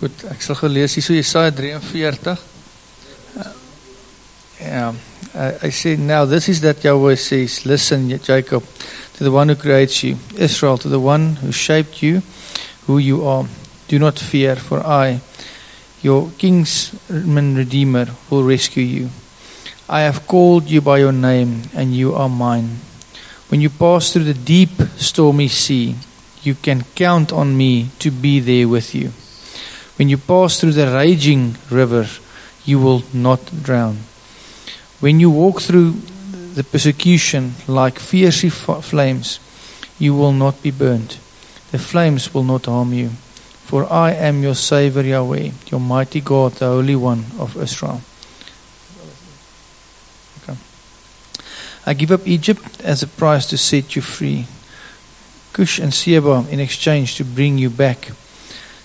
Goed, ek sal gelees hier so Jesaja 43. I say, now this is that Yahweh says, listen, Jacob, to the one who creates you, Israel, to the one who shaped you, who you are. Do not fear, for I, your kinsman redeemer, will rescue you. I have called you by your name, and you are mine. When you pass through the deep, stormy sea, you can count on me to be there with you. When you pass through the raging river, you will not drown. When you walk through the persecution like fiery flames, you will not be burned. The flames will not harm you. For I am your Savior Yahweh, your mighty God, the Holy One of Israel. Okay. I give up Egypt as a price to set you free, Cush and Seba in exchange to bring you back.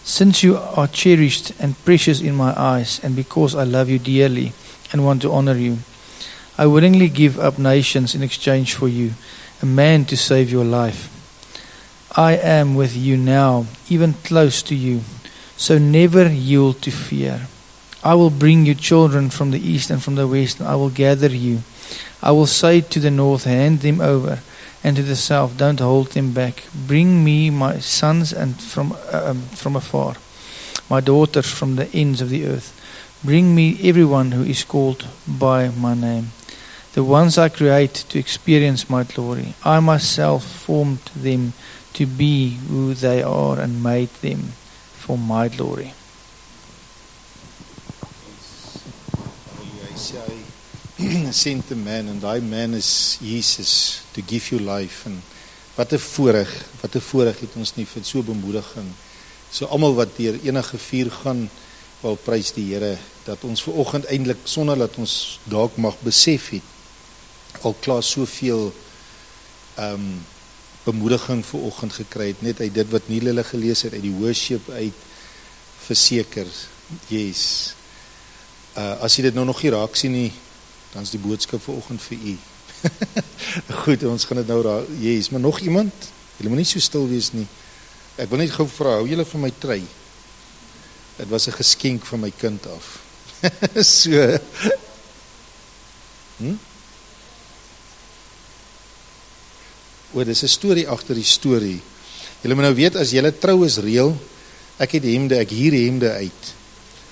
Since you are cherished and precious in my eyes, and because I love you dearly and want to honor you, I willingly give up nations in exchange for you, a man to save your life. I am with you now, even close to you, so never yield to fear. I will bring you children from the east and from the west, and I will gather you. I will say to the north, hand them over, and to the south, don't hold them back. Bring me my sons and from afar, my daughters from the ends of the earth. Bring me everyone who is called by my name, the ones I create to experience my glory. I myself formed them to be who they are and made them for my glory. Sent a man, and thy man is Jesus to give you life. En wat 'n voorreg het ons nie vir so bemoediging. So almal wat deur enige vuur gaan, wel prys die Here dat ons ver oggend eintlik sonder dat ons dalk mag besef het, al klaar soveel bemoediging ver oggend gekry het, net uit dit wat nie hulle gelees het, uit die worship uit, verseker, yes. As jy dit nou nog nie raak sien nie, dan is die boodskap vir oggend vir u. Goed, ons gaan dit nou raak, yes, maar nog iemand? Julle moet nie so stil wees nie. Ek wil net gou vra, hou julle van my trui? Dit was 'n geskenk van my kind af. So. Dis 'n storie agter die storie. Julle moet nou weet, as julle trou is reël, ek hier hemde uit.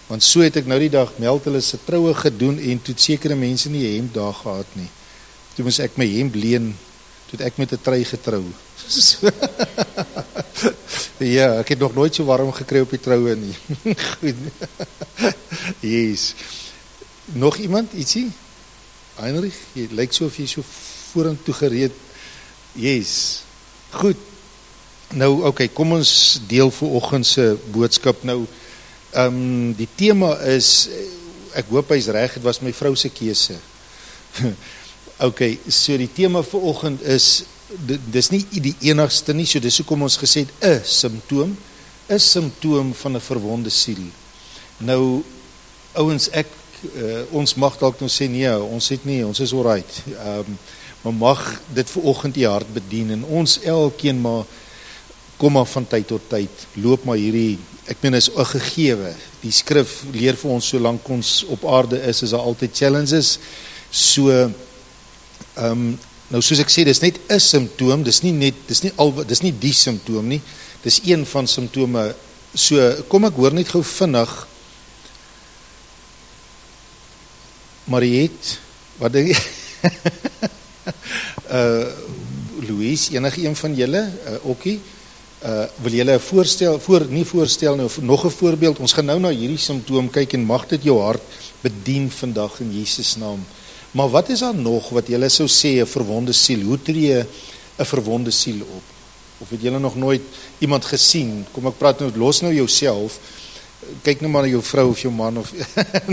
Want so het ek nou die dag meld hulle se troue gedoen en toe sekere mense nie 'n hemd daar gehad nie. Toe moes ek my hemd leen, toe ek met 'n trui getrou. Ja, ek het nog nooit so warm gekry op die troue nie. Goed. Yes. Nog iemand ietsie? Heinrich, jy lyk so of jy so vorentoe gereed. Yes. Goed. Nou, okay, kom ons deel vir oggend se boodskap nou. Die tema is, ek hoop hy's reg, dit was my vrou se keuse. Okay, so die tema vir oggend is, dis nie die enigste nie, so dis hoekom ons gesê het, 'n simptoom van 'n verwonde siel. Nou, ouens, ons mag dalk nou sê, nee, ons is alright, maar mag dit vir oggend die hart bedien, en ons elkeen maar, kom maar van tyd tot tyd, loop maar hierdie, ek meen is 'n gegewe, die skrif leer vir ons, solank ons op aarde is daar altyd challenges, so, nou soos ek sê, dis net 'n simptoom, dis nie die simptoom nie, dis een van simptome, so, kom ek hoor net gou vinnig, Mariette, wat dink jy? Louise, enige een van julle, Okkie, wil julle nie voorstel, nou, nog 'n voorbeeld, ons gaan nou na hierdie simptoom kyk, en mag dit jou hart bedien vandag in Jesus naam, maar wat is daar nog, wat julle sou sê, 'n verwonde siel, hoe tree 'n verwonde siel op, of het julle nog nooit iemand gesien, kom ek praat nou, los nou jouself, kyk nou maar na jou vrou of jou man, of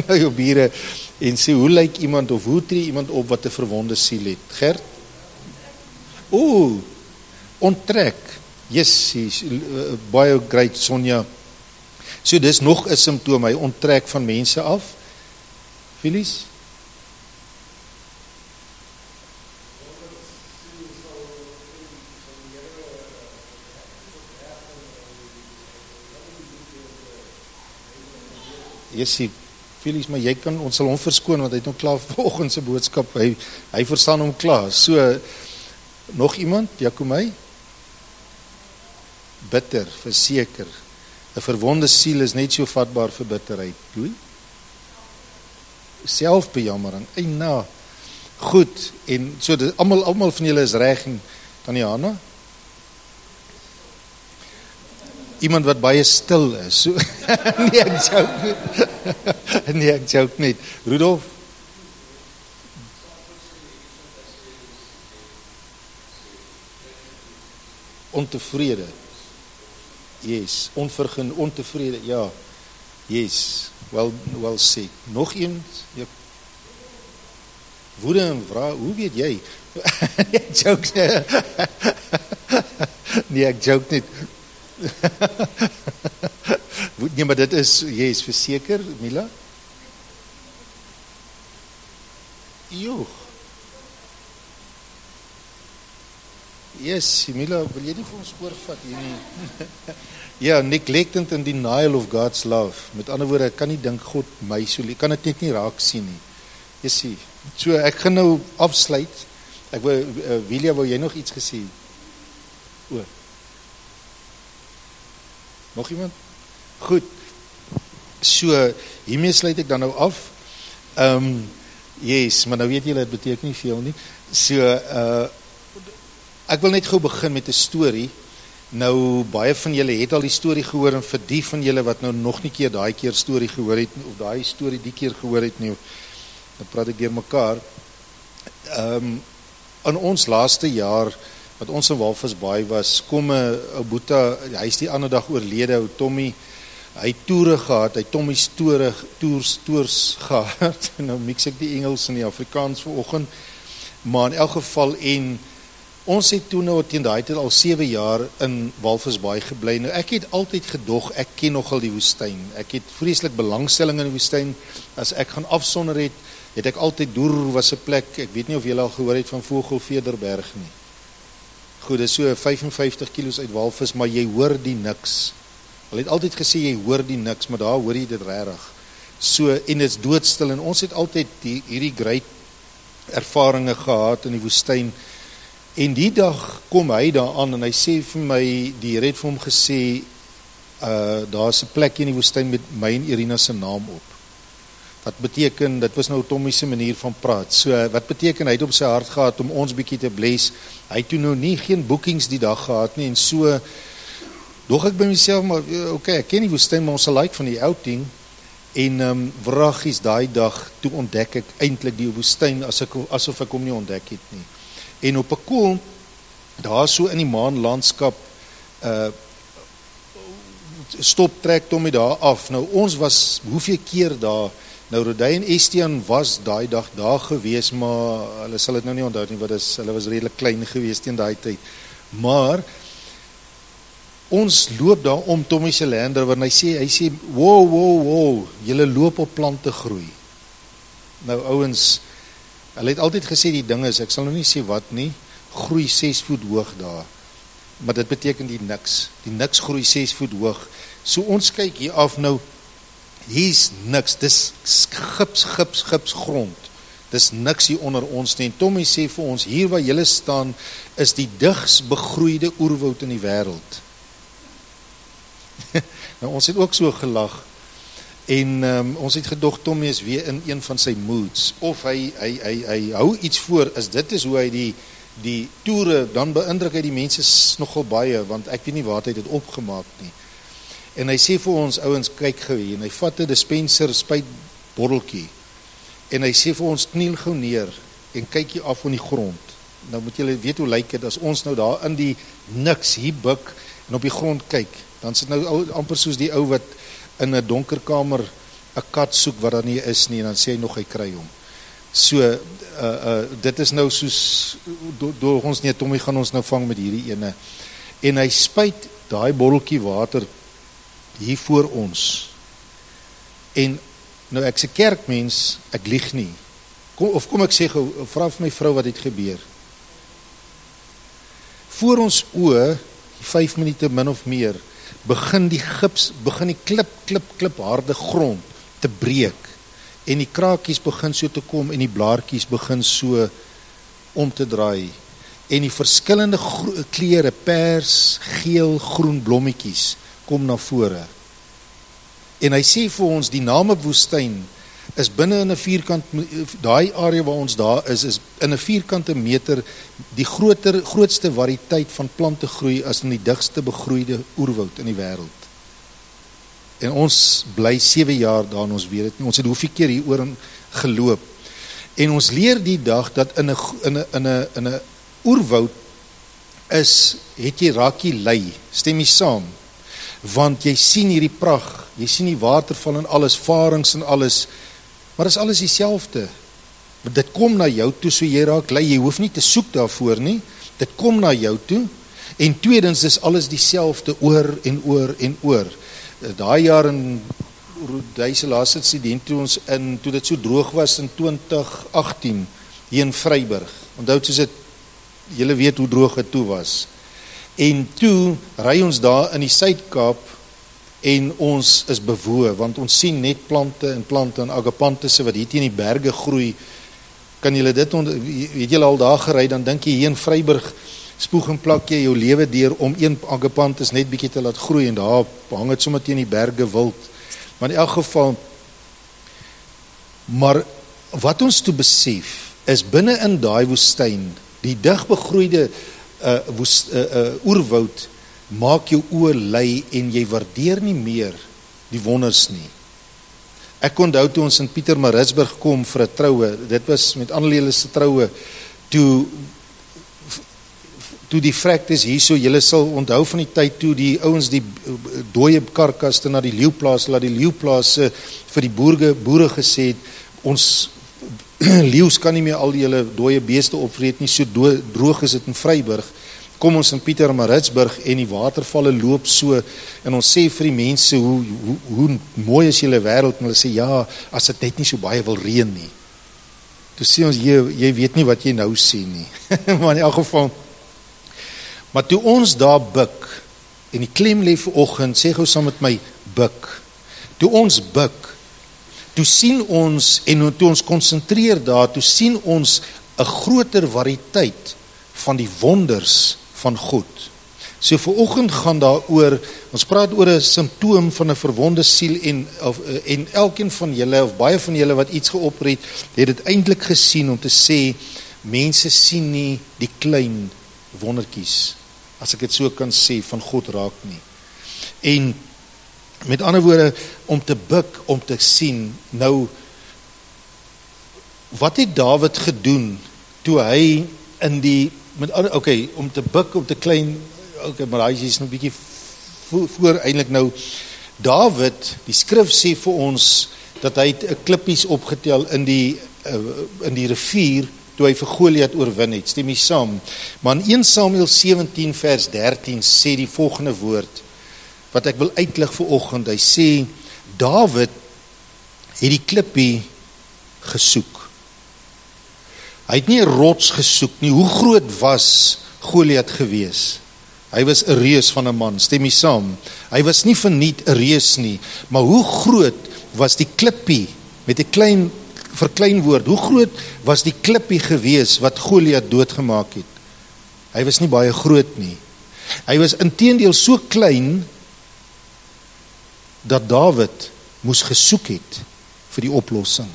na jou bure, en sê, hoe lyk iemand, of hoe tree iemand op, wat 'n verwonde siel het, Gert? Onttrek, yes, baie great, Sonja, so dis nog 'n simptoom, hy onttrek van mense af, Phyllis? Jessie, Felies, maar jy kan, ons sal hom verskoon, want hy het nog klaar vanoggend se boodskap, hy verstaan hom klaar. So, nog iemand, Jacomay? Bitter, verseker. 'n Verwonde siel is net so vatbaar vir bitterheid. Louis? Selfbejammering, eina. Goed, en so, almal van julle is reg, en Taniana? Iemand wat baie stil is. So, nee, ek joke nie. Nee, ek joke nie. Rudolf? Ontevrede. Yes, ontevrede, ja. Yes, well said. Nog een? Ja. Woede en wraak, hoe weet jy? Nee, ek joke nie. Nee, ek joke nie. Nee, maar dit is, yes, verseker, Mila? Joeg. Yes, Mila, wil jy nie vir ons oorvat hier nie? Ja, neglectant and denial of God's love. Met ander woorde, ek kan nie dink God my so lief, kan dit net nie raak sien nie. Jy sien, so ek gaan nou afsluit. Ek wou, Wilia, wou jy nog iets gesê? O. Nog iemand? Goed. So, hiermee sluit ek dan nou af. Yes, maar nou weet julle, dit beteken nie veel nie. So, ek wil net gou begin met 'n storie. Nou, baie van julle het al die storie gehoor, en vir die van julle wat nou nog nie daai keer storie gehoor het, of daai storie die keer gehoor het nie, dan praat ek deur mekaar. In ons laaste jaar, wat ons in Walvisbaai was, kom 'n ou boeta, hy is die ander dag oorlede, ou Tommy, hy het toere gehad, hy Tommy's toers gehad, nou mix ek die Engels en die Afrikaans vanoggend, maar in elk geval, en ons het toe nou teen daai tyd al 7 jaar in Walvisbaai gebly. Nou ek het altyd gedog, ek ken nogal die woestyn. Ek het vreeslik belangstelling in die woestyn. As ek gaan afsonder het ek altyd Doer was 'n plek. Ek weet nie of julle al gehoor het van Vogelvederberg nie. Goed, dit is so 55 kilos uit Walvis, maar jy hoor die niks. Hulle het altyd gesê jy hoor die niks, maar daar hoor jy dit regtig. So, en dit is doodstil, en ons het altyd hierdie great ervarings gehad in die woestyn. En die dag kom hy daar aan, en hy sê vir my, die Here het vir hom gesê, daar's 'n plek in die woestyn met my en Irina se naam op. Wat beteken, dit was nou Tommy se manier van praat. So, wat beteken, hy het op sy hart gehad om ons bietjie te bless. Hy het toe nou nie geen boekings die dag gehad nie, en so, dog ek by myself, maar okay, ek ken die woestyn, maar ons sal like van die outing, en wraggies daai dag, toe ontdek ek eintlik die woestyn, asof ek hom nie ontdek het nie. En op 'n koel, daar so in die maanlandskap, stop trek Tommy daar af. Nou ons was hoeveel keer daar. Nou Rodai en Estian was daai dag daar gewees, maar hulle sal dit nou nie onthou nie, wat is, hulle was redelik klein gewees teen daai tyd. Maar ons loop daar om Tommy se Land Rover, en hy sê, wow, julle loop op plante groei. Nou ouens, hulle het altyd gesê die ding is, ek sal nou nie sê wat nie, groei 6 voet hoog daar. Maar dit beteken die niks. Die niks groei 6 voet hoog. So ons kyk hier af nou, hier's niks, dis gips grond. Dis niks hier onder ons nie. En Tommy sê vir ons, hier waar julle staan, is die digs begroeide oerwoud in die wêreld. Nou ons het ook so gelag. En ons het gedog, Tommy is weer in een van sy moods, of hy hou iets voor, as dit is hoe hy die toere, dan beïndruk hy die mense nogal baie, want ek weet nie waar hy dit opgemaak nie. En hy sê vir ons ouens, kyk gou hier, en hy vat 'n dispenser spuitbotteltjie, en hy sê vir ons, kniel gou neer, en kyk hier af van die grond. Nou moet julle weet hoe lyk dit, as ons nou daar in die niks hier buk, en op die grond kyk, dan sit nou amper soos die ou wat in 'n donker kamer 'n kat soek wat daar nie is nie, en dan sê hy nog hy kry hom. So, dit is nou soos, door ons nie, Tommy gaan ons nou vang met hierdie ene, en hy spuit daai botteltjie water hier voor ons, en nou ek sê kerkmens, ek lieg nie, kom ek sê gou, vra vir my vrou wat het gebeur. Voor ons oë, 5 minute min of meer, begin die klip harde grond te breek en die kraakies begin so te kom en die blaartjies begin so om te draai en die verskillende kleure, pers, geel, groen blommetjies kom na vore. En hy sê vir ons, die Namib-woestyn is binne in 'n vierkant, daai area waar ons daar is in 'n vierkante meter die grootste variëteit van plante groei as in die digste begroeide oerwoud in die wêreld. En ons bly 7 jaar daar en ons weet dit nie. Ons het hoeveel keer hier oor geloop. En ons leer die dag dat in 'n oerwoud raak jy lui. Stem jy saam? Want jy sien hierdie pragt, jy sien die waterval en alles, varings en alles, maar is alles dieselfde. Dit kom na jou toe, so jy raak lui, jy hoef nie te soek daarvoor nie, dit kom na jou toe, en tweedens is alles dieselfde oor en oor en oor. Daai jaar in Rodeise laaste insident toe dit so droog was in 2018 hier in Vryburg. Onthou soos dit, julle weet hoe droog dit toe was. En toe ry ons daar in die Suid-Kaap en ons is bewoe, want ons sien net plante en agapantusse wat hier teen die berge groei. Kan julle dit, het julle al daar gery, dan dink jy hier in Vryburg spoeg en plak jy jou lewe deur om een agapantus net bietjie te laat groei en daar hang dit sommer teen die berge wild. Maar in elk geval, maar wat ons toe besef is binne in daai woestyn, die digbegroeide oerwoud maak jou oë lui en jy waardeer nie meer die wonders nie. Ek onthou toe ons in Pietermaritzburg kom vir 'n troue, dit was met Annelies se troue, toe die vrektes hierso, julle sal onthou van die tyd toe die ouens die dooie karkaste na die leeuplaas, laat die leeuplaas vir die boere gesê het, ons leeu's kan nie meer al die julle dooie beeste opvreet nie, so droog is dit in Vryburg. Kom ons in Pietermaritzburg en die watervalle loop so, en ons sê vir die mense, hoe mooi is julle wêreld, en hulle sê, ja, as dit net nie so baie wil reën nie. Toe sê ons, jy weet nie wat jy nou sê nie. Maar in elk geval, maar toe ons daar buk, en die klem lê vanoggend, sê gou saam met my, buk. Toe ons buk, toe sien ons, en toe ons konsentreer daar, toe sien ons 'n groter variëteit van die wonders van God. So vanoggend gaan daar oor, ons praat oor 'n simptoom van 'n verwonde siel en elkeen van julle, of baie van julle wat iets geopper het dit eintlik gesien om te sê, mense sien nie die klein wondertjies, as ek dit so kan sê, van God raak nie. En met ander woorde, om te buk, om te sien, nou, wat het Dawid gedoen, toe hy in die, om te buk, om te klein, maar hy is nog 'n bietjie voor eintlik nou, Dawid, die skrif sê vir ons, dat hy klippies opgetel in die rivier, toe hy vir Goliat oorwin het, stem jy saam? Maar in 1 Samuel 17 vers 13 sê die volgende woord, wat ek wil uitlig vanoggend, hy sê, Dawid het die klippie gesoek. Hy het nie 'n rots gesoek nie. Hoe groot was Goliat gewees? Hy was 'n reus van 'n man, stem jy saam? Hy was nie verniet 'n reus nie, maar hoe groot was die klippie, met 'n verkleinwoord, hoe groot was die klippie gewees wat Goliat doodgemaak het? Hy was nie baie groot nie. Hy was inteendeel so klein, dat Dawid moes gesoek het vir die oplossing.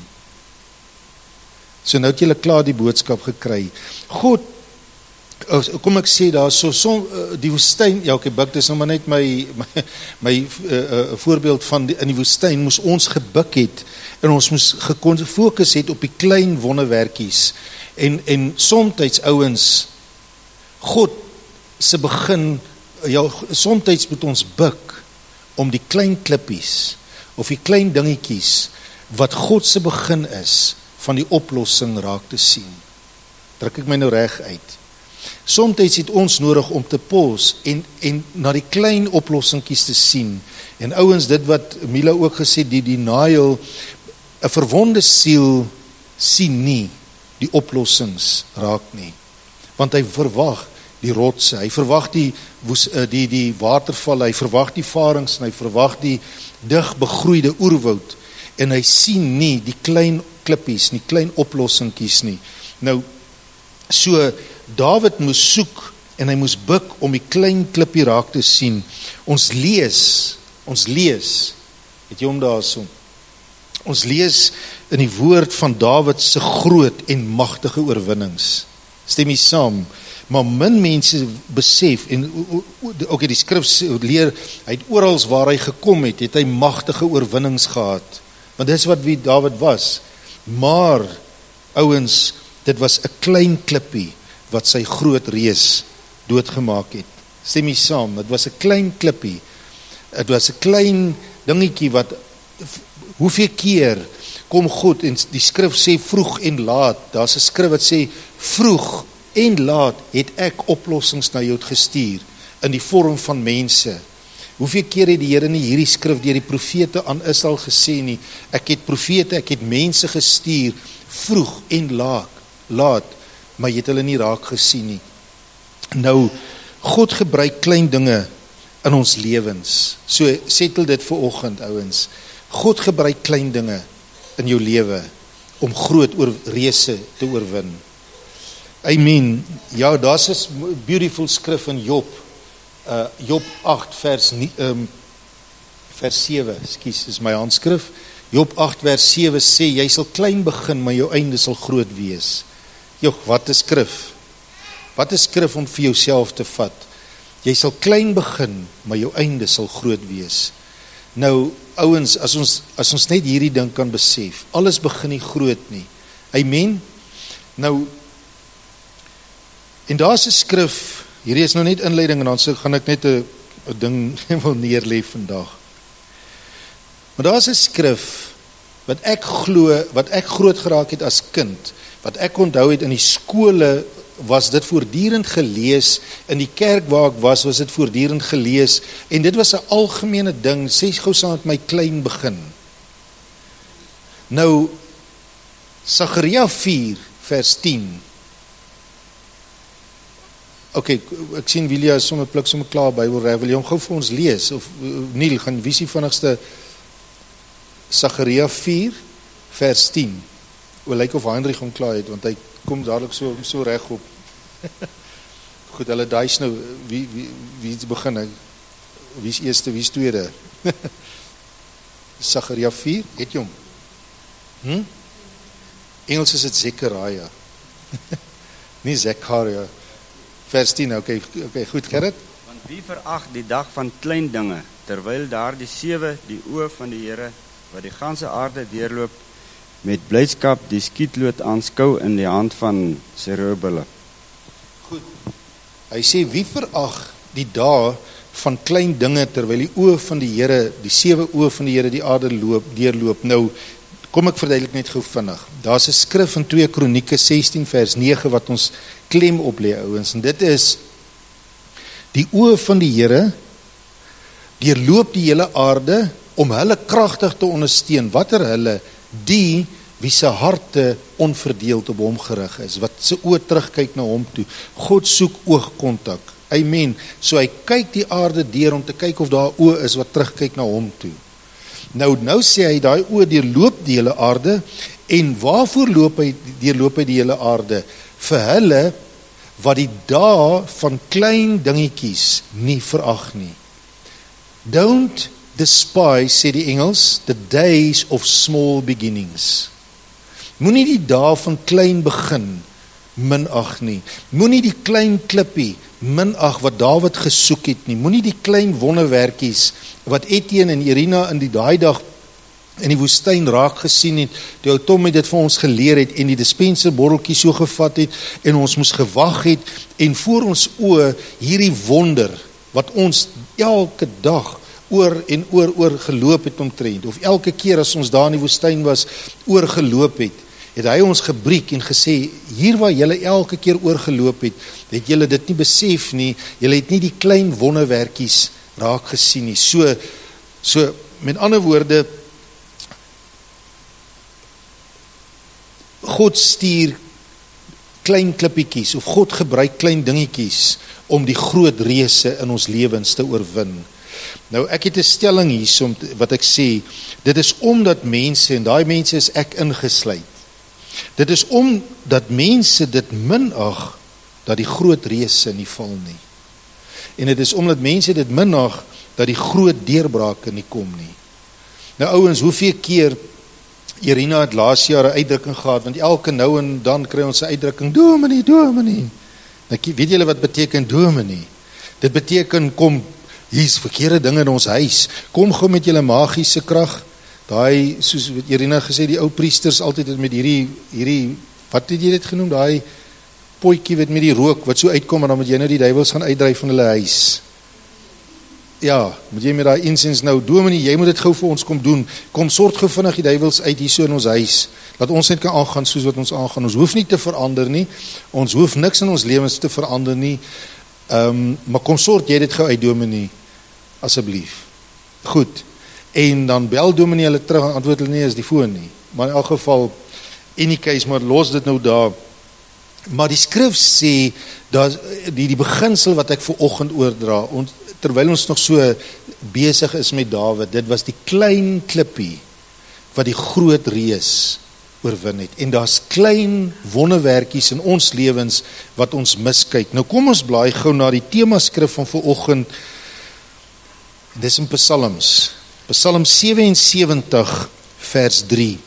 So nou het julle klaar die boodskap gekry. God, kom ek sê daar, die woestyn, ja ok, buk, dis nou maar net my voorbeeld van in die woestyn, moes ons gebuk het, en ons moes gefokus het op die klein wonderwerkies, en somtyds ouens, God se begin, ja, somtyds moet ons buk, om die klein klippies, of die klein dingetjies, wat God se begin is, van die oplossing raak te sien. Druk ek my nou reg uit. Somtyds het ons nodig om te pos, en na die klein oplossingkies te sien, en ouens, dit wat Mila ook gesê, die Nael, 'n verwonde siel, sien nie, die oplossings raak nie, want hy verwag die rotse, hy verwag die watervalle, hy verwag die varings, en hy verwag die dig begroeide oerwoud, en hy sien nie die klein klippies, nie klein oplossingkies nie. Nou, so Dawid moes soek en hy moes buk om die klein klippie raak te sien. Ons lees, het jy hom daarso? Ons lees in die woord van Dawid se groot en magtige oorwinnings. Stem jy saam? Maar min mense besef, en ook die skrif leer, hy het orals waar hy gekom het hy magtige oorwinnings gehad. Want dis wat wie Dawid was. Maar, ouens, dit was 'n klein klippie wat sy groot reus doodgemaak het. Stem jy saam? Dit was 'n klein klippie. Dit was 'n klein dingetjie wat, hoeveel keer kom God, en die skrif sê vroeg en laat, daar's 'n skrif wat sê, vroeg en laat het ek oplossings na jou gestuur, in die vorm van mense. Hoeveel keer het die Here nie hierdie skrif deur die profete aan Israel gesê nie, ek het profete, ek het mense gestuur, vroeg en laat, maar jy het hulle nie raak gesien nie. Nou, God gebruik klein dinge in ons lewens. So, settle dit vir oggend, ouens. God gebruik klein dinge in jou lewe om groot reëse te oorwin. Amen. Ja, daar's 'n beautiful skrif in Job. Job 8 vers 7, ekskuus, is my handskrif. Job 8 vers 7 sê, jy sal klein begin, maar jou einde sal groot wees. Jog, wat 'n skrif. Wat 'n skrif om vir jouself te vat. Jy sal klein begin, maar jou einde sal groot wees. Nou, ouens, as ons net hierdie ding kan besef, alles begin nie groot nie. Amen. Nou, en daar's 'n skrif, hierdie is nou net inleiding, en dan gaan ek net 'n ding wil neerlê vandag. Maar daar's 'n skrif, wat ek glo, wat ek groot geraak het as kind, wat ek onthou het in die skole, was dit voortdurend gelees, in die kerk waar ek was dit voortdurend gelees, en dit was 'n algemene ding, sê gou saam met my, klein begin. Nou, Sagaria 4 vers 10. Ok, ek sien Willia is sommer pluk sommer klaar Bybel reg, wil jy hom gou vir ons lees, of Neil, gaan visie vinnigste Sagaria 4 vers 10. Lyk of Heinrich hom klaar het, want hy kom dadelik so reg op. Goed, hulle duis nou, wie begin? Wie is eerste, wie is tweede? Sagaria 4, het jy hom? Engels is dit Zechariah. Nie Zechariah. Vers 10, okay, goed, Gerrit? Want wie verag die dag van klein dinge, terwyl daar die 7 die oë van die Here, wat die ganse aarde deurloop, met blydskap die skietloot aanskou in die hand van Zerubbabel. Goed. Hy sê, wie verag die dae van klein dinge, terwyl die oë van die Here, die 7 oë van die Here die aarde deurloop. Nou, kom ek verduidelik net gou vinnig. Daar's 'n skrif in 2 Kronieke 16 vers 9 wat ons klem op lê, ouens, en dit is, die oë van die Here deurloop die hele aarde om hulle kragtig te ondersteun. Watter hulle? Die wie se harte onverdeeld op hom gerig is, wat se oë terugkyk na hom toe. God soek oogkontak. Amen. So hy kyk die aarde deur om te kyk of daar oë is wat terugkyk na hom toe. Nou sê hy, daai oë deurloop die hele aarde, en waarvoor deurloop hy die hele aarde? Vir hulle wat die dae van klein dingetjies nie verag nie. Don't despise, sê die Engels, the days of small beginnings. Moenie die dae van klein begin minag nie. Moenie die klein klippie minag wat Dawid gesoek het nie. Moenie die klein wonderwerkies wat Etienne en Irina in daai dag in die woestyn raak gesien het, die ou Tom het dit vir ons geleer het, en die dispenser botteltjie so gevat het, en ons moes gewag het, en voor ons oë hierdie wonder, wat ons elke dag oor en oor geloop het omtrent, of elke keer as ons daar in die woestyn was, oor geloop het hy ons gebreek en gesê, hier waar julle elke keer oor geloop het julle dit nie besef nie, julle het nie die klein wonderwerkies raak gesien nie. So met ander woorde, God stuur klein klippietjies, of God gebruik klein dingetjies om die groot reëse in ons lewens te oorwin. Nou ek het 'n stelling hier wat ek sê, dit is omdat mense, en daai mense is ek ingesluit. Dit is omdat mense dit minag dat die groot reëse nie val nie. En dit is omdat mense dit minag dat die groot deurbrake nie kom nie. Nou ouens, hoeveel keer Irina het laas jaar 'n uitdrukking gehad, want elke nou en dan kry ons 'n uitdrukking, dominee. Nou weet julle wat beteken dominee? Dit beteken kom, hier's verkeerde dinge in ons huis. Kom gou met julle magiese krag. Daai, soos wat Irina gesê, die ou priesters altyd met hierdie wat het jy dit genoem? Daai potjie wat met die rook wat so uitkom en dan moet jy nou die duiwels gaan uitdryf van hulle huis. Ja, moet jy met daai incense nou, dominee, jy moet dit gou vir ons kom doen. Kom sort gou vinnig die duiwels uit hier so in ons huis. Laat ons net kan aangaan soos wat ons aangaan. Ons hoef nie te verander nie. Ons hoef niks in ons lewens te verander nie. Maar kom sort jy dit gou uit, dominee, asseblief. Goed. En dan bel dominee hulle terug en antwoord hulle nie is die foon nie. Maar in elk geval, any case, maar los dit nou daar. Maar die skrif sê, die beginsel wat ek vanoggend oordra, terwyl ons nog so besig is met Dawid, dit was die klein klippie wat die groot reus oorwin het. En daar's klein wonderwerkies in ons lewens wat ons miskyk. Nou kom ons blaai gou na die temaskrif van vanoggend. Dis in Psalms. Psalm 77 vers 3.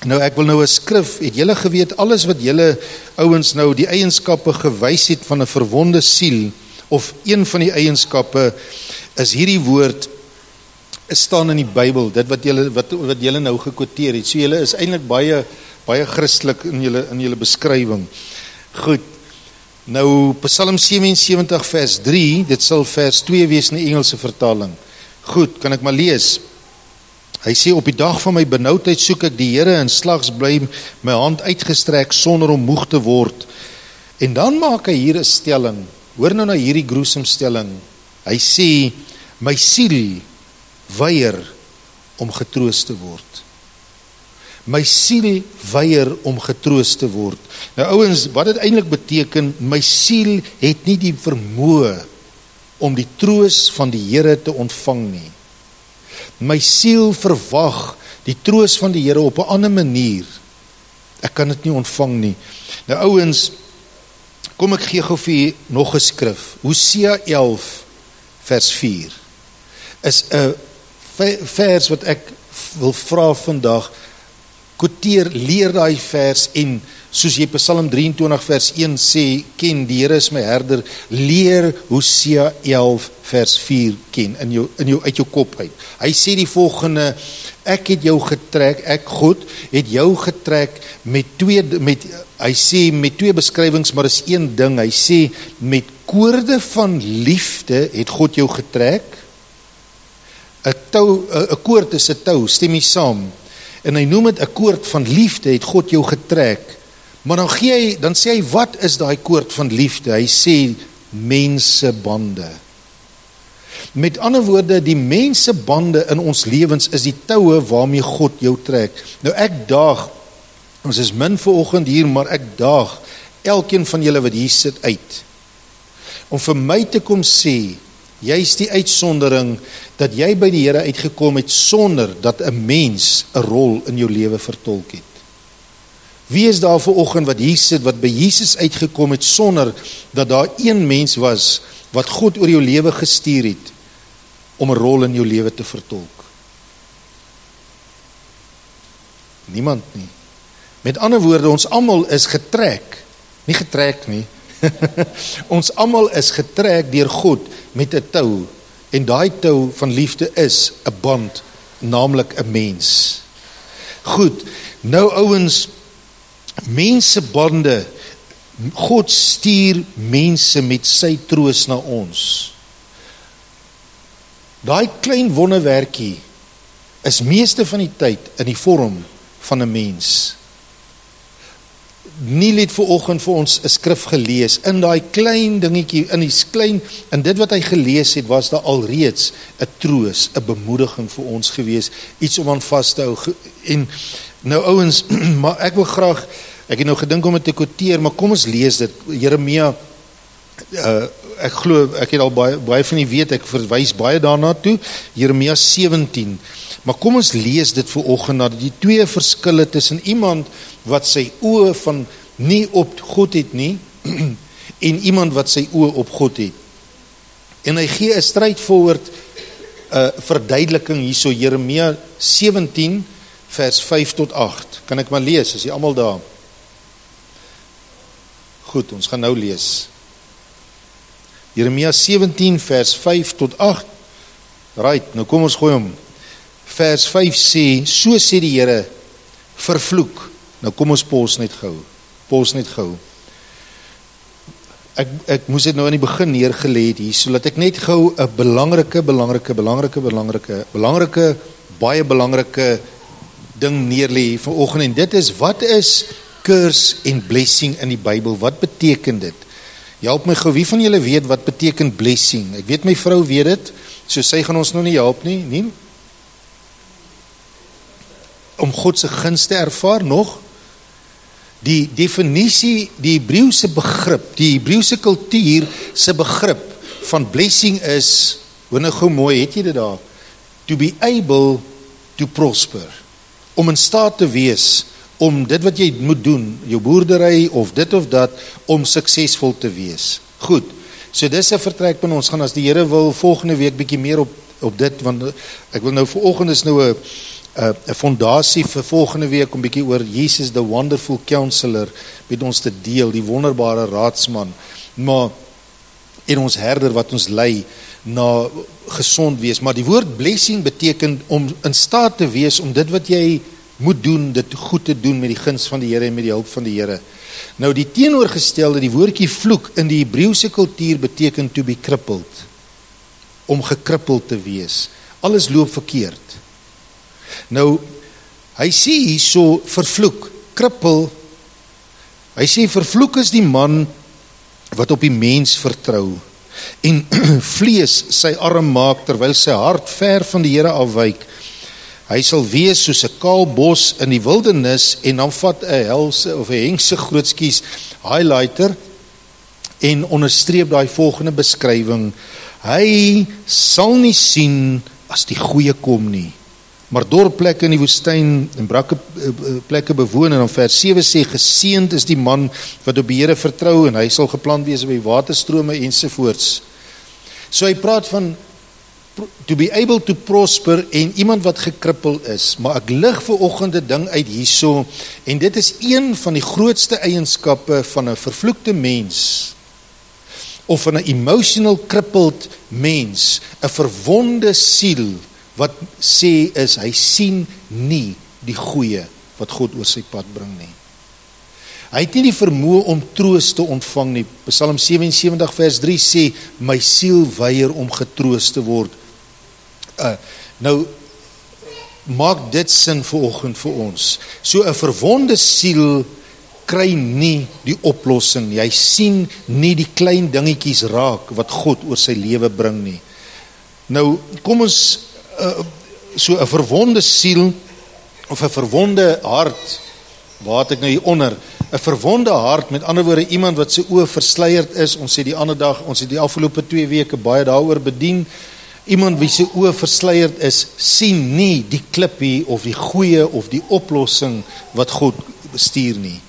Nou ek wil nou 'n skrif, het julle geweet, alles wat julle ouens nou die eienskappe gewys het van 'n verwonde siel, of een van die eienskappe, is hierdie woord, staan in die Bybel, dit wat julle nou gekwoteer het. So julle is eintlik baie Christelik in julle beskrywing. Goed, nou Psalm 77 vers 3, dit sal vers 2 wees in die Engelse vertaling. Goed, kan ek maar lees. Hy sê, op die dag van my benoudheid soek ek die Here, en slags bly my hand uitgestrek sonder om moeg te word. En dan maak hy hier 'n stelling. Hoor nou na hierdie gruesome stelling. Hy sê, my siel weier om getroos te word. My siel weier om getroos te word. Nou ouens, wat dit eintlik beteken, my siel het nie die vermoë om die troos van die Here te ontvang nie. My siel verwag die troos van die Here op 'n ander manier. Ek kan dit nie ontvang nie. Nou ouens, kom ek gee gou vir julle nog 'n skrif. Hosea 11 vers 4 is 'n vers wat ek wil vra vandag. Quoteer, leer daai vers, en soos jy Psalm 23 vers 1 sê, ken, die Here is my herder, leer Hosea 11 vers 4 ken, uit jou kop uit. Hy sê die volgende, ek het jou getrek, ek God, het jou getrek met twee beskrywings, maar is een ding. Hy sê, met koorde van liefde het God jou getrek. 'n koord is 'n tou, stem jy saam? En hy noem dit 'n koord van liefde het God jou getrek. Maar dan sê hy, wat is daai koord van liefde? Hy sê, mensebande. Met ander woorde, die mensebande in ons lewens is die toue waarmee God jou trek. Nou ek daag, ons is min vanoggend hier, maar ek daag elkeen van julle wat hier sit uit, om vir my te kom sê, jy is die uitsondering, dat jy by die Here uitgekom het, sonder dat 'n mens 'n rol in jou lewe vertolk het. Wie is daar vanoggend wat hier sit, wat by Jesus uitgekom het, sonder dat daar een mens was, wat God oor jou lewe gestuur het, om 'n rol in jou lewe te vertolk? Niemand nie. Met ander woorde, ons almal is getrek, nie getrek nie, ons almal is getrek deur God met 'n tou, en daai tou van liefde is 'n band, naamlik 'n mens. Goed, nou ouens, mensebande, God stuur mense met sy troos na ons. Daai klein wonderwerkie is meeste van die tyd in die vorm van 'n mens. Niel het vanoggend vir ons 'n skrif gelees, in daai klein dingetjie, in dit wat hy gelees het, was daar alreeds 'n troos, 'n bemoediging vir ons gewees, iets om aan vas te hou. En nou ouens, maar ek het nou gedink om dit te quoteer, maar kom ons lees dit, Jeremia Ek glo, ek het al baie van die weet, ek verwys baie daarna toe, Jeremia 17. Maar kom ons lees dit vanoggend, dat die twee verskille tussen iemand wat sy oë van nie op God het nie, en iemand wat sy oë op God het. En hy gee 'n straightforward verduideliking hierso, Jeremia 17 vers 5 tot 8. Kan ek maar lees, is jy almal daar? Goed, ons gaan nou lees. Jeremia 17 vers 5 tot 8. Right, nou kom ons gooi hom. Vers 5 sê, so sê die Here, vervloek. Nou kom ons pos net gou. Ek moes dit nou aan die begin neergelê het hier, sodat ek net gou 'n baie belangrike ding neerlê hier vanoggend, en dit is, wat is curse en blessing in die Bybel? Wat beteken dit? Help my gou, wie van julle weet wat beteken blessing? Ek weet my vrou weet dit, so sy gaan ons nou nie help nie? Om God se guns te ervaar nog? Die definisie, die Hebreëse begrip, die Hebreëse kultuur se begrip van blessing is, hoor nou gou mooi, het jy dit daar? To be able to prosper. Om in staat te wees, om dit wat jy moet doen, jou boerdery of dit of dat, om suksesvol te wees. Goed, so dis 'n vertrekpunt, ons gaan as die Here wil volgende week bietjie meer op dit, want ek wil nou vanoggend is nou 'n fondasie vir volgende week om bietjie oor Jesus the wonderful counselor met ons te deel, die wonderbare raadsman, maar en ons herder wat ons lei na gesond wees. Maar die woord blessing beteken om in staat te wees om dit wat jy moet doen, dit goed te doen met die guns van die Here en met die hulp van die Here. Nou die teenoorgestelde, die woordjie vloek in die Hebreëse kultuur beteken to be crippled, om gekrippeld te wees. Alles loop verkeerd. Nou, hy sê hierso vervloek, krippel, hy sê vervloek is die man wat op die mens vertrou en vlees sy arm maak terwyl sy hart ver van die Here afwyk. Hy sal wees soos 'n kaal bos in die wildernis, en dan vat 'n helse of 'n hengse grootskies highlighter en onderstreep daai volgende beskrywing. Hy sal nie sien as die goeie kom nie, maar dorpplekke in die woestyn en brakke plekke bewoon. En dan vers 7 sê, geseënd is die man wat op die Here vertrou, en hy sal geplant wees by waterstrome ensovoorts. So hy praat van to be able to prosper en iemand wat gekrippel is. Maar ek lig vanoggend 'n ding uit hierso, en dit is een van die grootste eienskappe van 'n vervloekte mens, of van 'n emotional crippled mens, 'n verwonde siel, wat sê is, hy sien nie die goeie wat God oor sy pad bring nie. Hy het nie die vermoë om troos te ontvang nie. Psalm 77 vers 3 sê, my siel weier om getroos te word. Nou, maak dit sin vanoggend vir ons. So 'n verwonde siel kry nie die oplossing nie. Hy sien nie die klein dingetjies raak wat God oor sy lewe bring nie. Nou, kom ons so 'n verwonde siel of 'n verwonde hart, waar het ek nou hier onder? 'n verwonde hart, met ander woorde iemand wat sy oë versleierd is. Ons het die afgelope 2 weke baie daaroor bedien. Iemand wie sy oë versleierd is, sien nie die klippie of die goeie of die oplossing wat God bestuur nie.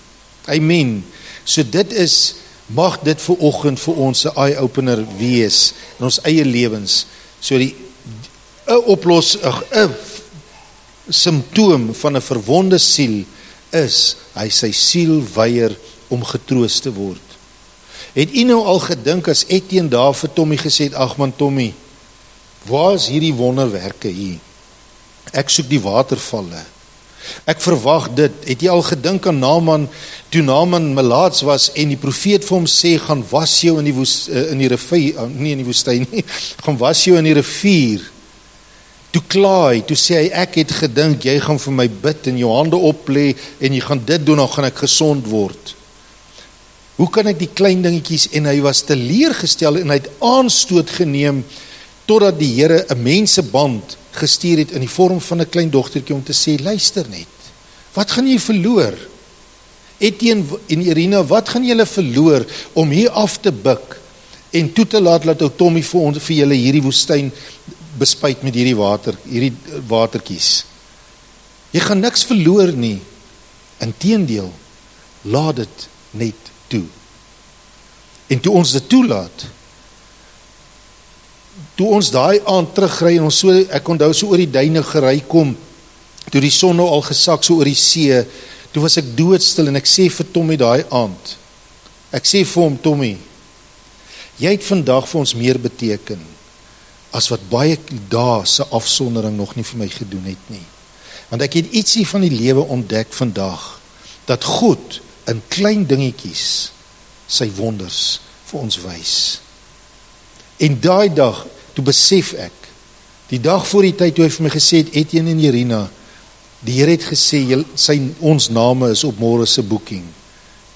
Amen. So dit is, mag dit vanoggend vir ons 'n eye-opener wees in ons eie lewens. So 'n simptoom van 'n verwonde siel is, hy sy siel weier om getroos te word. Het u nou al gedink as Etienne daar vir Tommy gesê het, ag man Tommy, waar is hierdie wonderwerke hier? Ek soek die watervalle. Ek verwag dit. Het jy al gedink aan Naaman, toe Naaman melaats was en die profeet vir hom sê, gaan was jou in die rivier, nie in die woestyn nie, gaan was jou in die rivier. Toe kla hy, toe sê hy, ek het gedink, jy gaan vir my bid en jou hande oplê en jy gaan dit doen, dan gaan ek gesond word. Hoe kan ek die klein dingetjies, en hy was teleurgestel en hy het aanstoot geneem, totdat die Here 'n menseband gestuur het in die vorm van 'n klein dogtertjie om te sê, luister net, wat gaan jy verloor? Etienne en Irina, wat gaan julle verloor om hier af te buk en toe te laat dat ou Tommy vir julle hierdie woestyn bespuit met hierdie watertjies. Jy gaan niks verloor nie. Inteendeel, laat dit net toe. En toe ons dit toelaat, toe ons daai aand terugry en ons ek onthou so oor die duine gery kom, toe die son nou al gesak so oor die see, toe was ek doodstil en ek sê vir Tommy daai aand, ek sê vir hom, Tommy, jy het vandag vir ons meer beteken as wat baie dae se afsondering nog nie vir my gedoen het nie. Want ek het ietsie van die lewe ontdek vandag, dat God in klein dingetjies sy wonders vir ons wys. En daai dag, toe besef ek, die dag voor die tyd toe hy vir my gesê het, Etienne en Jerina, die Here het gesê, ons name is op môre se boeking.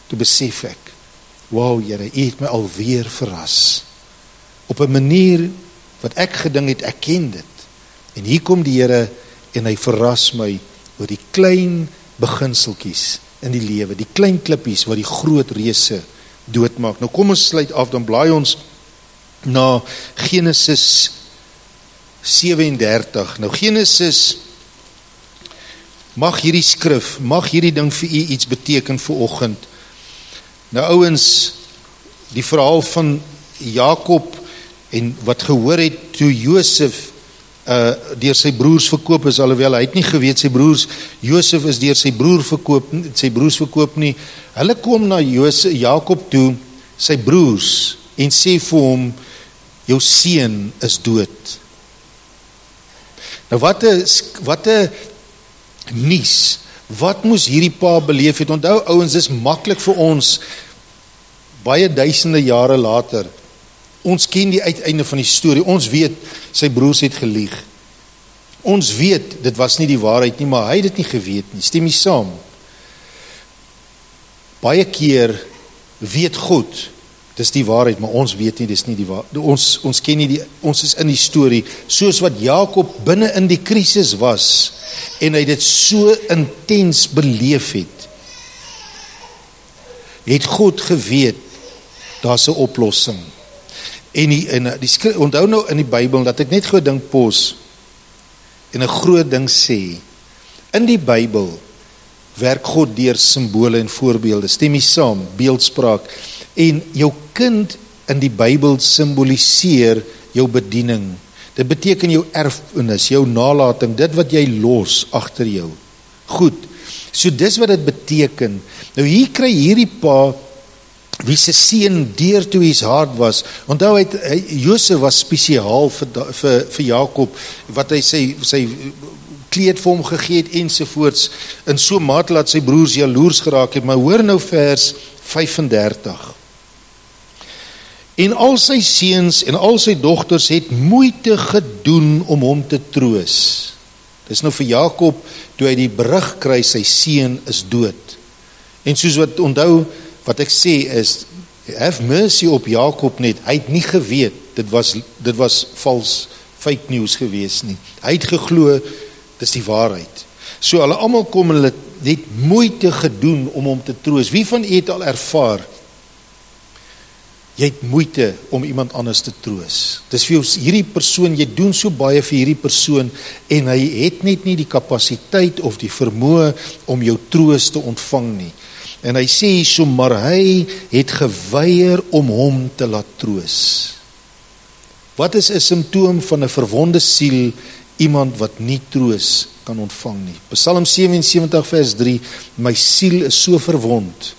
Toe besef ek, wow Here, U het my alweer verras. Op 'n manier wat ek gedink het, ek ken dit. En hier kom die Here en hy verras my oor die klein beginseltjies in die lewe, die klein klippies wat die groot reuse doodmaak. Nou kom ons sluit af, dan blaai ons na Genesis 37. Nou Genesis, mag hierdie skrif, mag hierdie ding vir u iets beteken vir oggend. Nou ouens, die verhaal van Jakob en wat gehoor het toe Josef deur sy broers verkoop is, alhoewel hy het nie geweet sy broers, Josef is deur sy broers verkoop nie. Hulle kom na Jakob toe, sy broers, en sê vir hom, jou seun is dood. Nou wat 'n nuus, wat moes hierdie pa beleef het? Onthou ouens, dis maklik vir ons, baie duisende jare later, ons ken die uiteinde van die storie, ons weet, sy broers het gelieg. Ons weet, dit was nie die waarheid nie, maar hy het dit nie geweet nie, stem nie saam. Baie keer weet God, dis die waarheid, maar ons weet nie, dis nie die waarheid. Ons ken nie ons is in die storie, soos wat Jakob binne in die krisis was, en hy dit so intens beleef het God geweet, daar's 'n oplossing. En onthou nou in die Bybel, dat ek net gou dink pos, en 'n groot ding sê, in die Bybel, werk God deur simbole en voorbeelde, stem nie saam, beeldspraak, en jou kind in die Bybel simboliseer jou bediening, dit beteken jou erfenis, jou nalating, dit wat jy los agter jou. Goed, so dis wat dit beteken. Nou hier kry hierdie pa, wie se seun deur toe hy's hart was, onthou Josef was spesiaal vir Jakob, wat hy sy kleed vir hom gegee het ensovoorts, in so mate laat sy broers jaloers geraak het, maar hoor nou vers 35. En al sy seuns en al sy dogters het moeite gedoen om hom te troos. Dis nou vir Jakob, toe hy die berig kry, sy seun is dood. En soos wat onthou, wat ek sê is, have mercy op Jakob net, hy het nie geweet, dit was vals, fake news gewees nie. Hy het geglo, dis die waarheid. So hulle almal kom, hulle het moeite gedoen om hom te troos. Wie van u het al ervaar, jy het moeite om iemand anders te troos. Dis vir jou, hierdie persoon, jy doen so baie vir hierdie persoon, en hy het net nie die kapasiteit of die vermoë om jou troos te ontvang nie. En hy sê so, maar hy het geweier om hom te laat troos. Wat is 'n simptoom van 'n verwonde siel? Iemand wat nie troos kan ontvang nie. Psalm 77 vers 3, my siel is so verwond,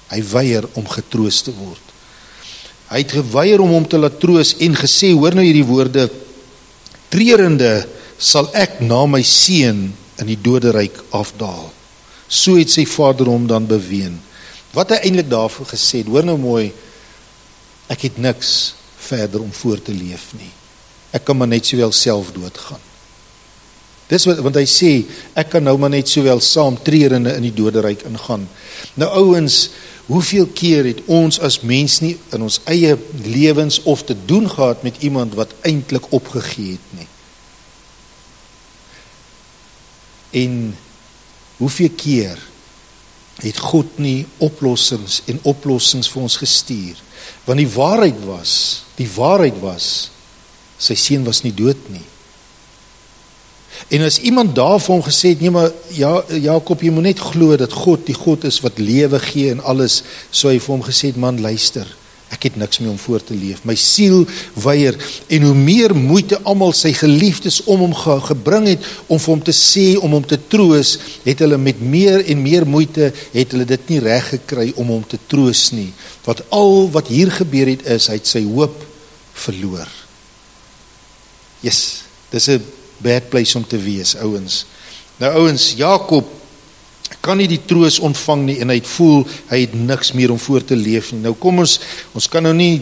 hy weier om getroos te word. Hy het geweier om hom te laat troos en gesê, hoor nou hierdie woorde, treurende sal ek na my seun in die doderyk afdaal. So het sy vader hom dan beween. Wat hy eintlik daarvoor gesê het, hoor nou mooi, ek het niks verder om voor te leef nie. Ek kan maar net sowel self doodgaan. Dis want hy sê, ek kan nou maar net sowel saam treurende in die doderyk ingaan. Nou ouens, hoeveel keer het ons as mens nie in ons eie lewens of te doen gehad met iemand wat eintlik opgegee het nie? En hoeveel keer het God nie oplossings vir ons gestuur? Want die waarheid was, sy seun was nie dood nie. En as iemand daar vir hom gesê het, nee maar Jakob, jy moet net glo dat God die God is wat lewe gee en alles, so hy vir hom gesê het, man luister, ek het niks meer om voor te leef, my siel weier, en hoe meer moeite almal sy geliefdes om hom gebring het, om vir hom te sê, om hom te troos, het hulle met meer en meer moeite, het hulle dit nie reg gekry om hom te troos nie, want al wat hier gebeur het is, hy het sy hoop verloor. Yes, dis 'n bad place om te wees, ouens. Nou ouens, Jakob kan nie die troos ontvang nie, en hy het voel, hy het niks meer om voor te leef nie. Nou kom ons kan nou nie,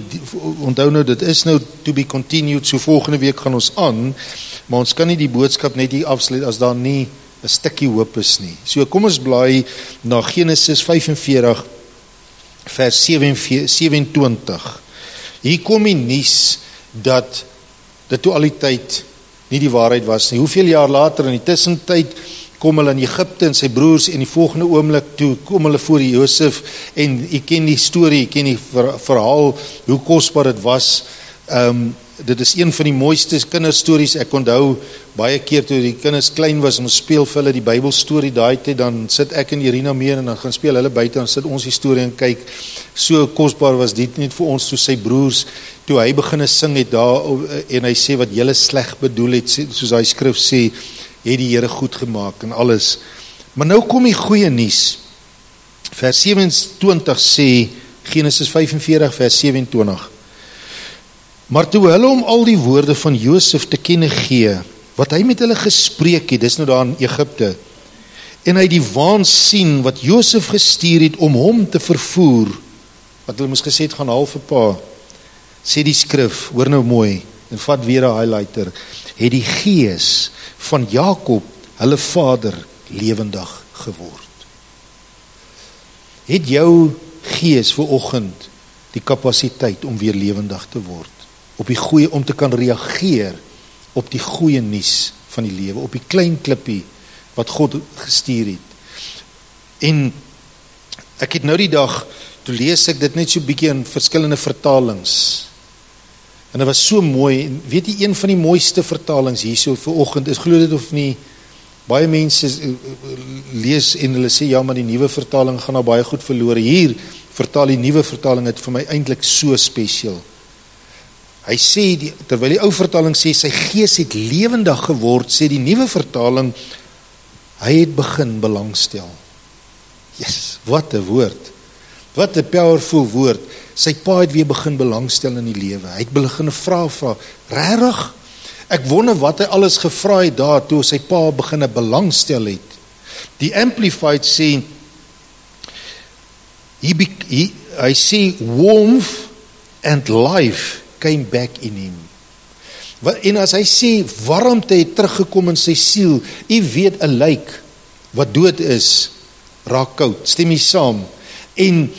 onthou nou, dit is nou to be continued, so volgende week gaan ons aan, maar ons kan nie die boodskap net hier afsluit, as daar nie 'n stukkie hoop is nie. So kom ons blaai na Genesis 45, vers 27. Hier kom die nuus, dat dit toe al die tyd nie die waarheid was nie. Hoeveel jaar later, in die tussentyd, kom hulle in Egipte en sy broers, en die volgende oomblik toe kom hulle voor die Josef, en jy ken die storie, jy ken die verhaal, hoe kosbaar dit was. Dit is een van die mooiste kinderstories. Ek onthou baie keer toe die kinders klein was, en ons speel vir hulle die Bybelstorie daai tyd, dan sit ek en Irina mee, en dan gaan speel hulle buite, en sit ons die storie en kyk. So kosbaar was dit net vir ons, toe sy broers, toe hy begin sing het daar, en hy sê wat julle sleg bedoel het, soos hy skrif sê, het die Here goed gemaak en alles. Maar nou kom die goeie nuus. Vers 27 sê, Genesis 45 vers 27. Maar toe hulle om al die woorde van Josef te kenne gee, wat hy met hulle gespreek het, dis nou daar in Egipte, en hy die waan sien wat Josef gestuur het om hom te vervoer, wat hulle moes gesê het, gaan haal vir pa, sê die skrif, hoor nou mooi, en vat weer 'n highlighter, het die gees van Jakob, hulle vader, lewendig geword. Het jou gees vanoggend die kapasiteit om weer lewendig te word, om te kan reageer op die goeie nuus van die lewe, op die klein klippie wat God gestuur het. En ek het nou die dag, toe lees ek dit net so bietjie in verskillende vertalings, en dit was so mooi, en weet jy, een van die mooiste vertalings hierso vanoggend is, glo dit of nie, baie mense lees en hulle sê, ja, maar die nuwe vertaling gaan nou baie goed verloor. Hier vertaal die nuwe vertaling het vir my eintlik so spesiaal. Hy sê, terwyl die ou vertaling sê, sy gees het lewendig geword, sê die nuwe vertaling, hy het begin belangstel. Yes, wat 'n woord. Wat 'n powerful woord. Sy pa het weer begin belangstel in die lewe. Hy het begin vra, regtig? Ek wonder wat hy alles gevra het daar, toe sy pa begin belangstel het. Die Amplified sê, hy sê, warmth and life came back in him. En as hy sê, warmte het teruggekom in sy siel, jy weet, 'n lijk wat dood is, raak koud, stem jy saam? En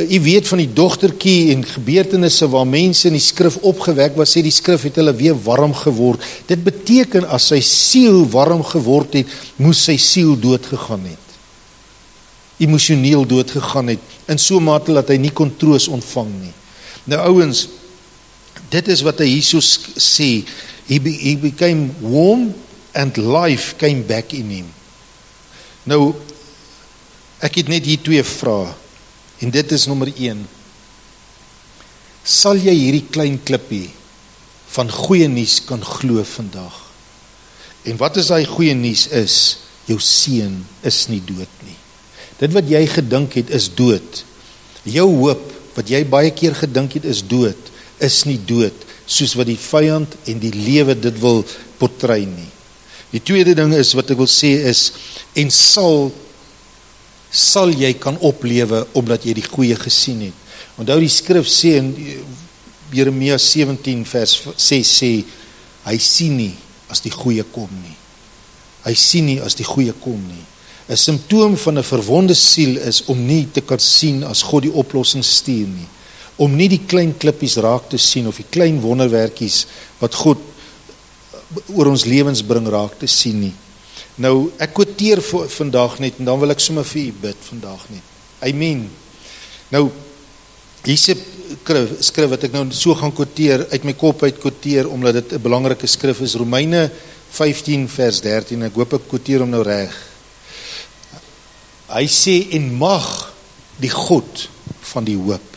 jy weet van die dogtertjie en gebeurtenisse waar mense in die skrif opgewek was, sê die skrif het hulle weer warm geword. Dit beteken as sy siel warm geword het, moes sy siel dood gegaan het. Emosioneel dood gegaan het, in so mate dat hy nie kon troos ontvang nie. Nou ouens, dit is wat hy hierso sê, he became warm and life came back in him. Nou, ek het net hier 2 vrae. En dit is nommer 1. Sal jy hierdie klein klippie van goeie nuus kan glo vandag? En wat is daai goeie nuus is? Jou seun is nie dood nie. Dit wat jy gedink het is dood. Jou hoop, wat jy baie keer gedink het is dood, is nie dood, soos wat die vyand en die lewe dit wil portrei nie. Die tweede ding is, wat ek wil sê is, en sal jy kan oplewe, omdat jy die goeie gesien het. Onthou die skrif sê in Jeremia 17 vers 6 sê, hy sien nie as die goeie kom nie. Hy sien nie as die goeie kom nie. 'n Simptoom van 'n verwonde siel is om nie te kan sien as God die oplossing stuur nie. Om nie die klein klippies raak te sien, of die klein wonderwerkies wat God oor ons lewens bring raak te sien nie. Nou, ek quoteer vandag net, en dan wil ek sommer vir u bid vandag net. Amen. Nou, Hier's 'n skrif wat ek nou so gaan quoteer, uit my kop uit quoteer, omdat dit 'n belangrike skrif is, Romeine 15 vers 13, ek hoop ek quoteer hom nou reg. Hy sê, en mag die God van die hoop.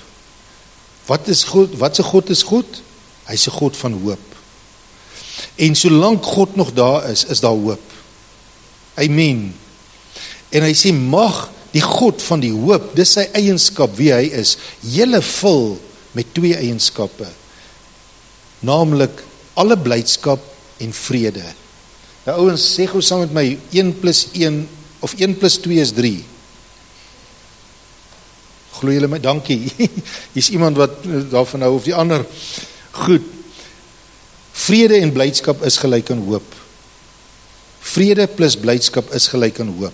Wat is God? Wat se God is God? Hy is 'n God van hoop. En solank God nog daar is daar hoop. Amen. En hy sê, mag die God van die hoop, dis sy eienskap wie hy is, julle vul met 2 eienskappe, naamlik alle blydskap en vrede. Nou ouens, sê gou saam met my, 1 plus 1, of 1 plus 2 is 3. Glo julle my, dankie. Hier's iemand wat daarvan hou, of die ander. Goed. Vrede en blydskap is gelyk aan hoop. Vrede plus blydskap is gelyk aan hoop.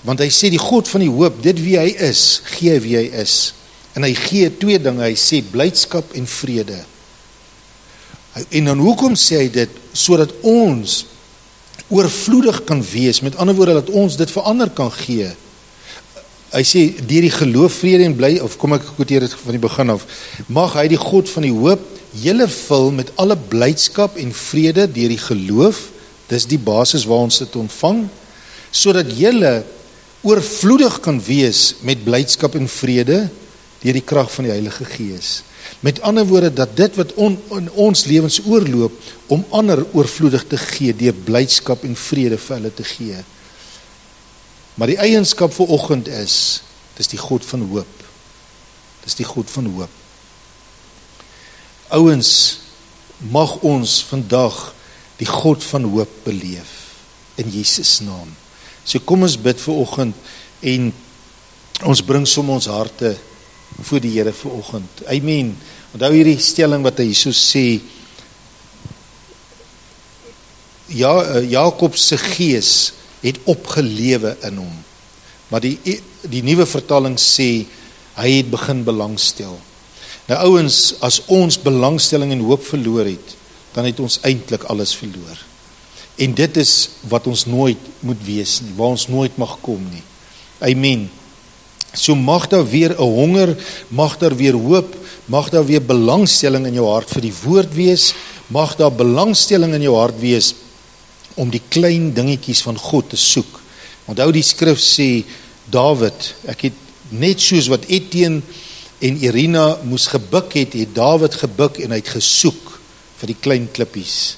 Want hy sê die God van die hoop, dit wie hy is, gee wie hy is. En hy gee 2 dinge, hy sê blydskap en vrede. En dan hoekom sê hy dit? Sodat ons oorvloedig kan wees, met ander woorde, dat ons dit verander kan gee. Hy sê, deur die geloof, vrede en bly, of kom ek quoteer dit van die begin af, mag hy die God van die hoop, julle vul met alle blydskap en vrede deur die geloof, dis die basis waar ons dit ontvang, sodat julle oorvloedig kan wees met blydskap en vrede deur die krag van die Heilige Gees. Met ander woorde, dat dit wat in ons lewens oorloop, om ander oorvloedig te gee, deur blydskap en vrede vir hulle te gee. Maar die eienskap vir oggend is, dis die God van hoop. Dis die God van hoop. Ouens, mag ons vandag die God van hoop beleef, in Jesus naam. So kom ons bid vir oggend, en ons bring som ons harte voor die Here vir oggend. Amen. Onthou hierdie stelling wat hy hierso sê, Jakob se gees het opgelewe in hom. Maar die nuwe vertaling sê, hy het begin belangstel. Nou ouens, as ons belangstelling en hoop verloor het, dan het ons eintlik alles verloor. En dit is wat ons nooit moet wees nie, waar ons nooit mag kom nie. Amen. So mag daar weer 'n honger, mag daar weer hoop, mag daar weer belangstelling in jou hart vir die woord wees, mag daar belangstelling in jou hart wees om die klein dingetjies van God te soek. Onthou die skrif sê, Dawid, ek het net soos wat Etienne en Irina moes gebuk het Dawid gebuk en hy het gesoek vir die klein klippies.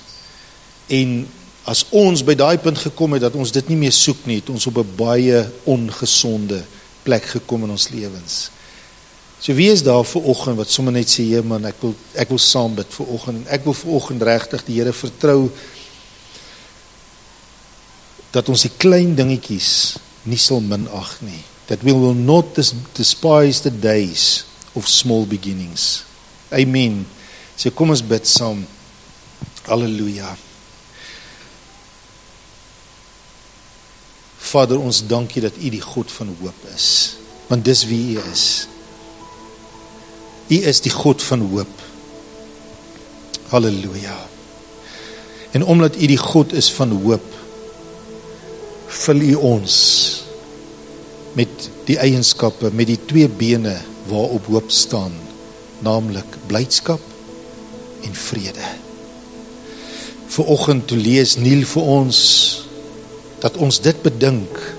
En as ons by daai punt gekom het, dat ons dit nie meer soek nie, het ons op 'n baie ongesonde plek gekom in ons lewens. So wie is daar vir oggend wat sommer net sê, ja man, ek wil saam bid vir oggend, en ek wil vir oggend regtig die Here vertrou, dat ons die klein dingetjies nie sal minag nie. That we will not despise the days of small beginnings. Amen. So kom ons bid saam. Halleluja. Vader, ons dankie dat U die God van hoop is, want dis wie U is. U is die God van hoop. Halleluja. En omdat U die God is van hoop, vul U ons met die eienskappe, met die 2 bene waarop hoop staan, naamlik blydskap en vrede. Vanoggend toe lees Niel vir ons, dat ons dit bedink,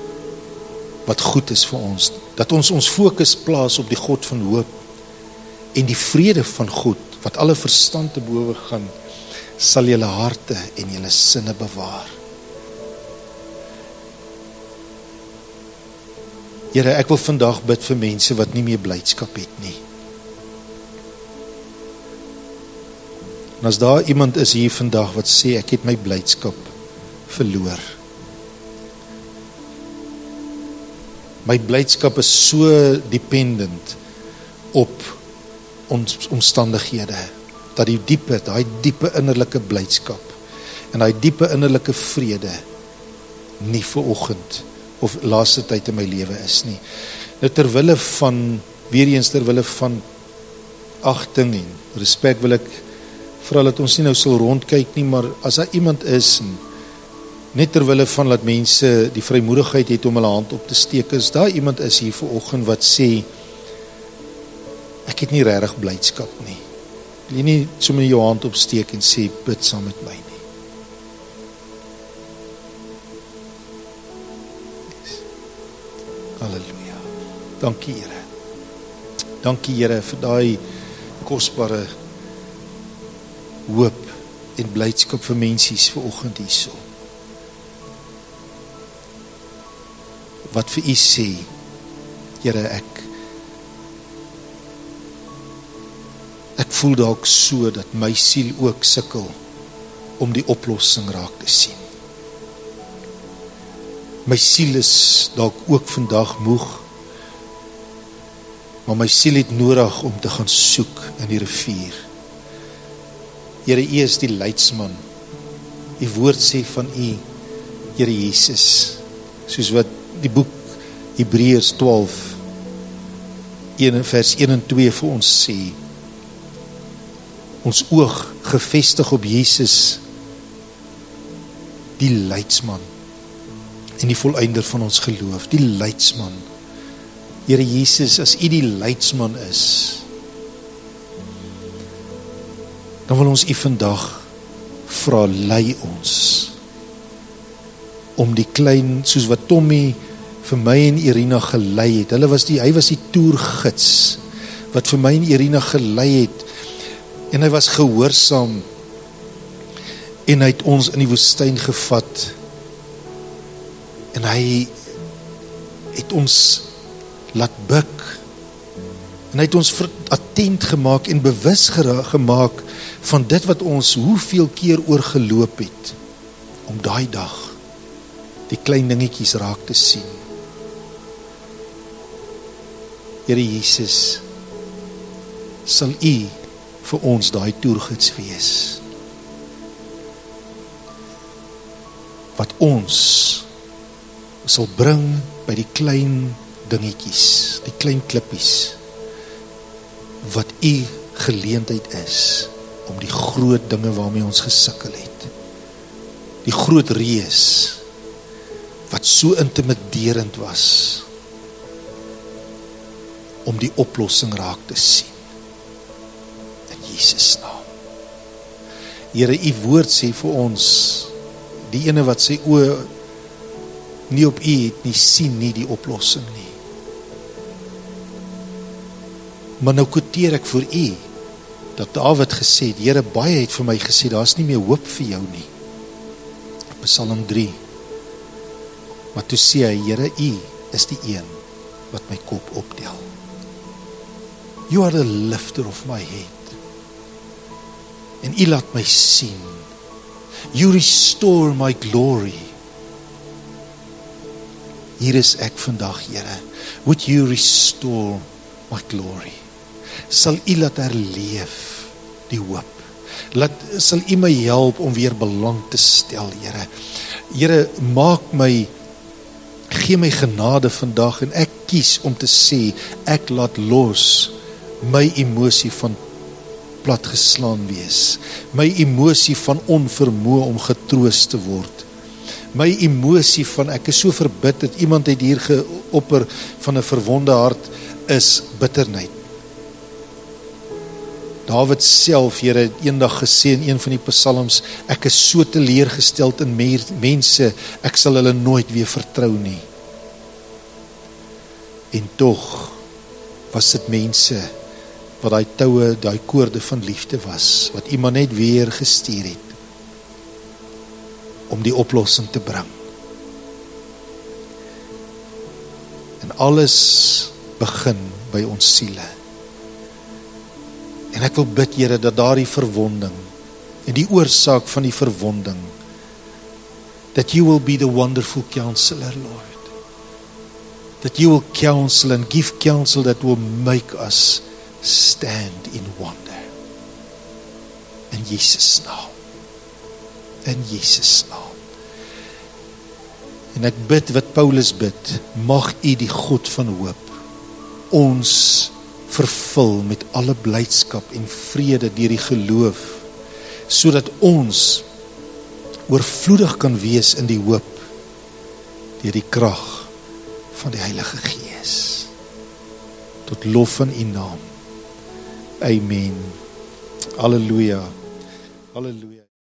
wat goed is vir ons, dat ons fokus plaas op die God van hoop, en die vrede van God, wat alle verstand te bowe gaan, sal julle harte en julle sinne bewaar. Here, ek wil vandag bid vir mense wat nie meer blydskap het nie. En as daar iemand is hier vandag wat sê, ek het my blydskap verloor. My blydskap is so dependent op ons omstandighede, dat daai diepe innerlike blydskap en daai diepe innerlike vrede nie vanoggend of laaste tyd in my lewe is nie. Nou terwille van, weer eens terwille van agting en respek wil ek vra dat ons nie nou sal rondkyk nie, maar as daar iemand is, net terwille van dat mense die vrymoedigheid het om hulle hand op te steek, as daar iemand is hier vanoggend wat sê, ek het nie regtig blydskap nie. Wil jy nie sommer jou hand opsteek en sê, bid saam met my nie. Yes. Halleluja. Dankie Here. Dankie Here vir daai kosbare hoop en blydskap vir mensies vanoggend hierso. Wat vir u sê, Here, ek voel dalk so dat my siel ook sukkel om die oplossing raak te sien. My siel is dalk ook vandag moeg, maar my siel het nodig om te gaan soek in die rivier. Here, u is die leidsman. Die woord sê van u, Here Jesus, soos wat die boek Hebreërs 12, vers 1 en 2 vir ons sê, ons oog gefestig op Jesus, die leidsman en die volëinder van ons geloof, die leidsman. Here Jesus, as u die leidsman is, dan wil ons u vandag vra, lei ons om die klein, soos wat Tommy vir my en Irina gelei het. Hy was die toergids wat vir my en Irina gelei het, en hy was gehoorsaam, en hy het ons in die woestyn gevat, en hy het ons laat buk, en hy het ons attent gemaak en bewus gemaak van dit wat ons hoeveel keer oorgeloop het, om daai dag die klein dingetjies raak te sien. Here Jesus, sal u vir ons daai toergids wees, wat ons sal bring by die klein dingetjies, die klein klippies, wat u geleentheid is, om die groot dinge waarmee ons gesukkel het, die groot reus, wat so intimiderend was, om die oplossing raak te sien, in Jesus naam. Here, u woord sê vir ons, die ene wat sy oë nie op u het nie, sien nie die oplossing nie. Maar nou quoteer ek vir u, dat Dawid gesê het, Here, baie het vir my gesê, daar is nie meer hoop vir jou nie. Psalm 3. Maar toe sê hy, Here, u is die een wat my kop optel. You are the lifter of my head. En u laat my sien. You restore my glory. Hier is ek vandag, Here. Would you restore my glory? Sal u laat herleef die hoop. Sal u my help om weer belang te stel, Here. Here, maak my, gee my genade vandag, en ek kies om te sê, ek laat los my emosie van platgeslaan wees, my emosie van onvermoë om getroos te word, my emosie van ek is so verbitterd, iemand het hier geopper van 'n verwonde hart, is bitterheid. Dawid self, Here, het eendag gesê in een van die psalms, ek is so teleurgesteld in mense, ek sal hulle nooit weer vertrou nie. En tog was dit mense wat daai toue, daai koorde van liefde was, wat iemand net weer gestuur het, om die oplossing te bring. En alles begin by ons siele. En ek wil bid, Here, dat daardie verwonding, en die oorsaak van die verwonding, that you will be the wonderful counselor, Lord. That you will counsel and give counsel that will make us stand in wonder. In Jesus' naam. In Jesus' naam. En ek bid wat Paulus bid, mag u die God van hoop ons vervul met alle blydskap en vrede deur die geloof, sodat ons oorvloedig kan wees in die hoop deur die krag van die Heilige Gees. Tot lof van u naam Amen. Halleluja. Halleluja.